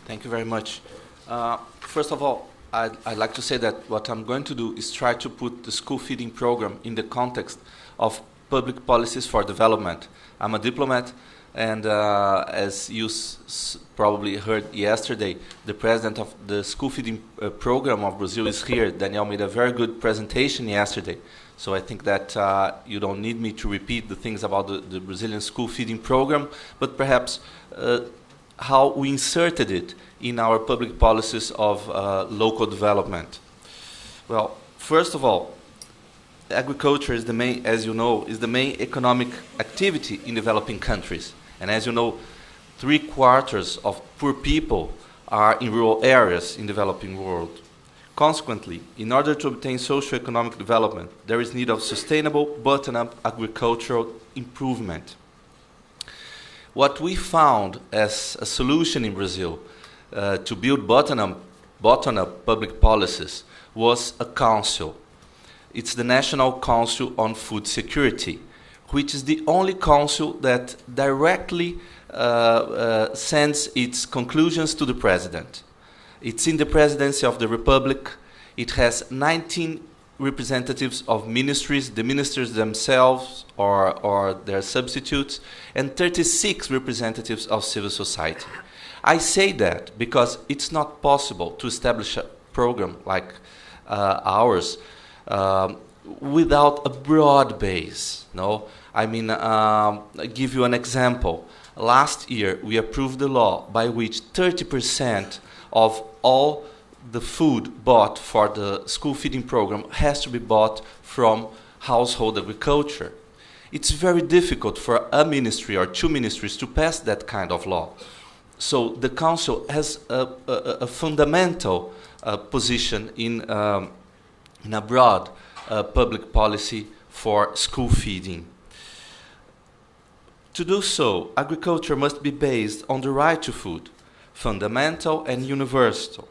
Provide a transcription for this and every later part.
Thank you very much. First of all, I'd like to say that what I'm going to do is try to put the school feeding program in the context of public policies for development. I'm a diplomat, and as you probably heard yesterday, the president of the school feeding program of Brazil is here. Daniel made a very good presentation yesterday. So I think that you don't need me to repeat the things about the Brazilian school feeding program, but perhaps how we inserted it in our public policies of local development. Well, first of all, agriculture is the main, as you know, is the main economic activity in developing countries. And as you know, 3/4 of poor people are in rural areas in the developing world. Consequently, in order to obtain socio-economic development, there is need of sustainable bottom-up agricultural improvement. What we found as a solution in Brazil to build bottom-up public policies was a council. It's the National Council on Food Security, which is the only council that directly sends its conclusions to the president. It's in the presidency of the Republic. It has 19 representatives of ministries, the ministers themselves or their substitutes, and 36 representatives of civil society. I say that because it's not possible to establish a program like ours without a broad base. No, I mean, I'll give you an example. Last year, we approved a law by which 30% of all the food bought for the school feeding program has to be bought from household agriculture. It's very difficult for a ministry or two ministries to pass that kind of law. So the council has a fundamental position in a broad public policy for school feeding. To do so, agriculture must be based on the right to food, fundamental and universal.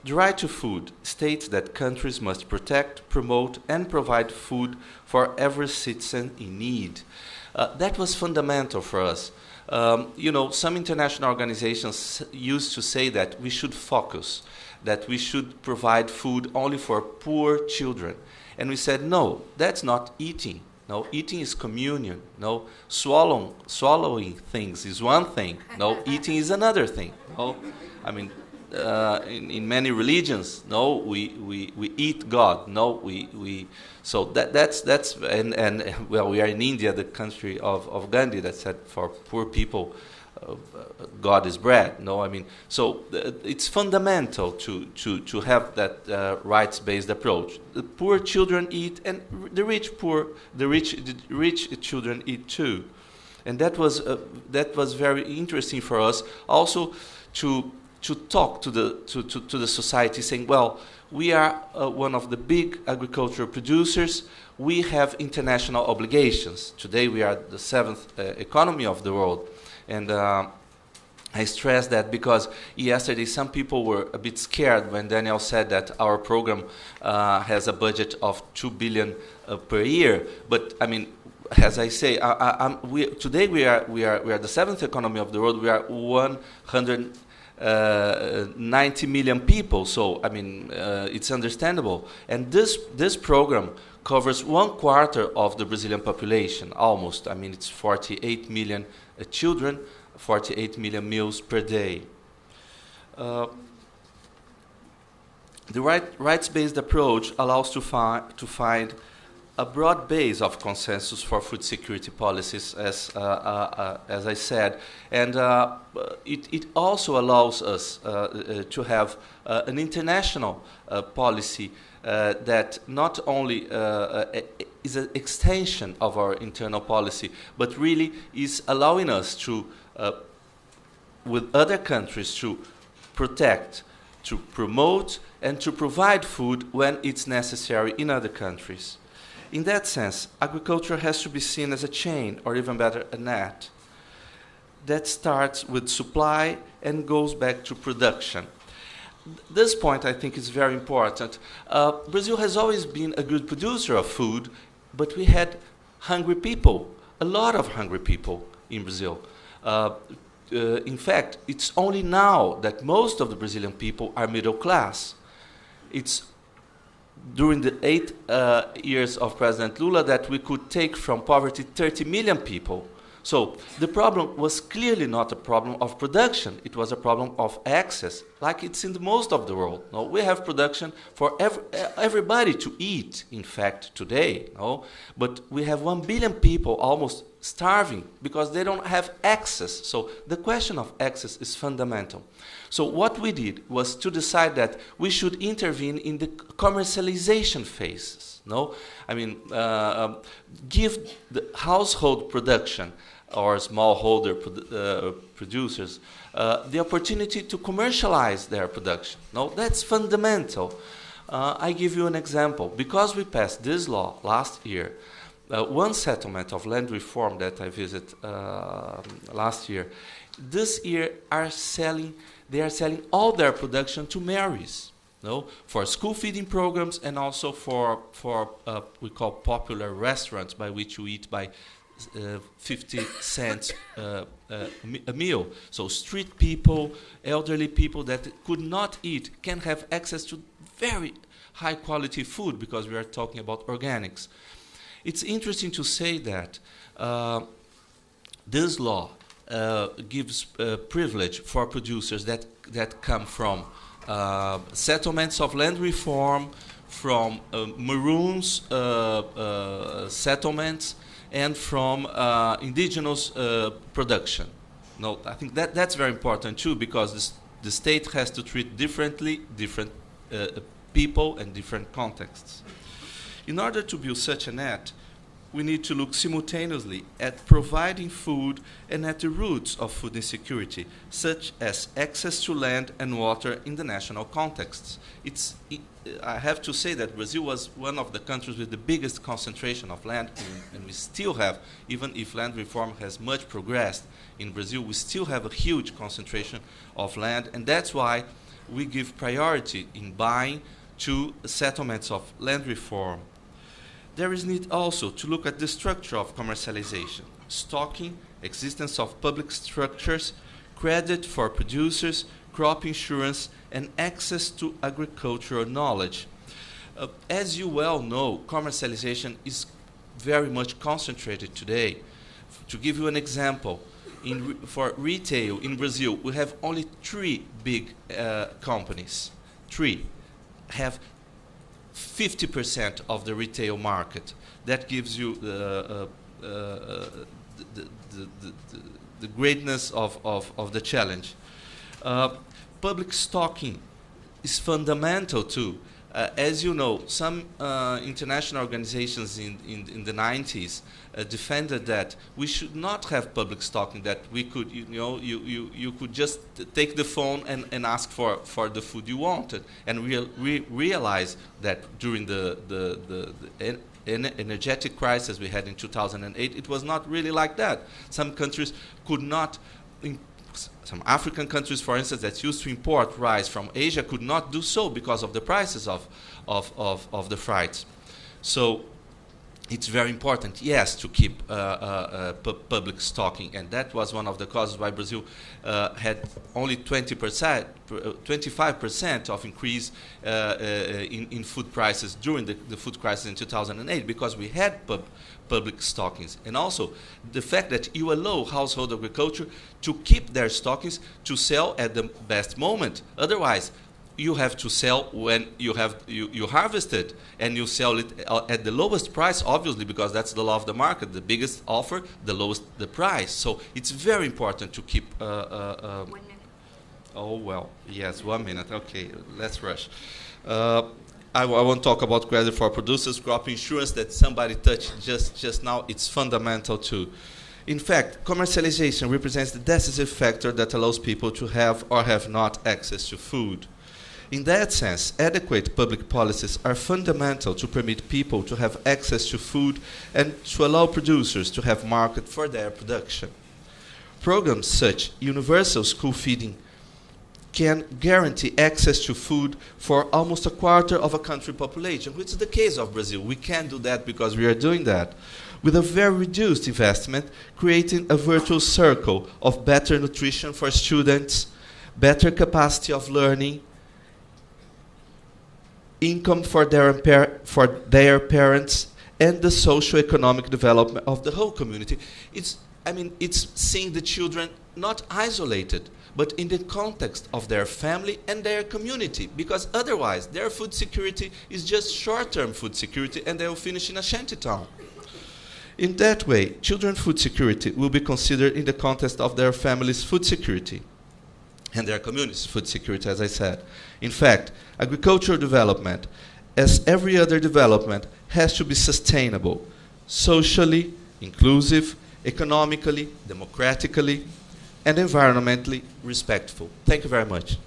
The right to food states that countries must protect, promote, and provide food for every citizen in need. That was fundamental for us. You know, some international organizations used to say that we should focus, that we should provide food only for poor children. And we said, no, that's not eating. No, eating is communion. No, swallowing things is one thing. No, eating is another thing. No, I mean, in many religions, no, we eat God. No, so that's and well, we are in India, the country of Gandhi, that said for poor people, God is bread. No, I mean, so it's fundamental to have that rights-based approach. The poor children eat, and the rich children eat too, and that was very interesting for us. Also to talk to the society, saying, well, we are one of the big agricultural producers. We have international obligations. Today we are the 7th economy of the world. And I stress that because yesterday some people were a bit scared when Daniel said that our program has a budget of 2 billion per year. But I mean, as I say, today we are the 7th economy of the world. We are 190 million people. So I mean, it's understandable. And this program covers 1/4 of the Brazilian population, almost. I mean, it's 48 million children, 48 million meals per day. The rights-based approach allows to find a broad base of consensus for food security policies, as I said, and it also allows us to have an international policy that not only is an extension of our internal policy, but really is allowing us to, with other countries, to protect, to promote, and to provide food when it's necessary in other countries. In that sense, agriculture has to be seen as a chain, or even better, a net, that starts with supply and goes back to production. This point, I think, is very important. Brazil has always been a good producer of food, but we had hungry people, a lot of hungry people in Brazil. in fact, it's only now that most of the Brazilian people are middle class. It's during the 8 years of President Lula that we could take from poverty 30 million people. So the problem was clearly not a problem of production. It was a problem of access, like it's in the most of the world. No? We have production for everybody to eat, in fact, today. No? But we have 1 billion people almost starving because they don't have access. So the question of access is fundamental. So what we did was to decide that we should intervene in the commercialization phases. No, I mean, give the household production or smallholder producers the opportunity to commercialize their production. No, that's fundamental. I give you an example. Because we passed this law last year, one settlement of land reform that I visited last year, this year they are selling all their production to Marys, no, for school feeding programs and also for we call popular restaurants, by which you eat by 50 cents a meal. So street people, elderly people that could not eat can have access to very high quality food because we are talking about organics. It's interesting to say that this law gives privilege for producers that come from settlements of land reform, from Maroons settlements, and from indigenous production. No, I think that's very important too, because the state has to treat differently different people and different contexts. In order to build such a net, we need to look simultaneously at providing food and at the roots of food insecurity, such as access to land and water in the national contexts. I have to say that Brazil was one of the countries with the biggest concentration of land, and we still have, even if land reform has much progressed in Brazil, we still have a huge concentration of land, and that's why we give priority in buying to settlements of land reform. There is need also to look at the structure of commercialization, stocking, existence of public structures, credit for producers, crop insurance, and access to agricultural knowledge. As you well know, commercialization is very much concentrated today. To give you an example, for retail in Brazil, we have only 3 big companies. 3 have 50% of the retail market. That gives you the greatness of the challenge. Public stocking is fundamental too. As you know, some international organizations in the 90s defended that we should not have public stocking, that we could, you could just take the phone and ask for the food you wanted. And we realized that during the energetic crisis we had in 2008, it was not really like that. Some countries could not, some African countries, for instance, that used to import rice from Asia could not do so because of the prices of the freights. So it's very important, yes, to keep public stocking, and that was one of the causes why Brazil had only 25% of increase in food prices during the food crisis in 2008, because we had public stockings. And also the fact that you allow household agriculture to keep their stockings to sell at the best moment. Otherwise, you have to sell when you harvest it, and you sell it at the lowest price, obviously, because that's the law of the market. The biggest offer, the lowest the price. So it's very important to keep 1 minute. Oh, well, yes, 1 minute. Okay, let's rush. I won't talk about credit for producers, crop insurance that somebody touched just now. It's fundamental too. In fact, commercialization represents the decisive factor that allows people to have or have not access to food. In that sense, adequate public policies are fundamental to permit people to have access to food and to allow producers to have market for their production. Programs such universal school feeding can guarantee access to food for almost a quarter of a country population, which is the case of Brazil. We can do that because we are doing that. with a very reduced investment, creating a virtuous circle of better nutrition for students, better capacity of learning, income for their parents, and the socio-economic development of the whole community. It's seeing the children not isolated, but in the context of their family and their community, because otherwise their food security is just short-term food security and they will finish in a shantytown. In that way, children's food security will be considered in the context of their family's food security and their community's food security, as I said. In fact, agricultural development, as every other development, has to be sustainable, socially, inclusive, economically, democratically, and environmentally respectful. Thank you very much.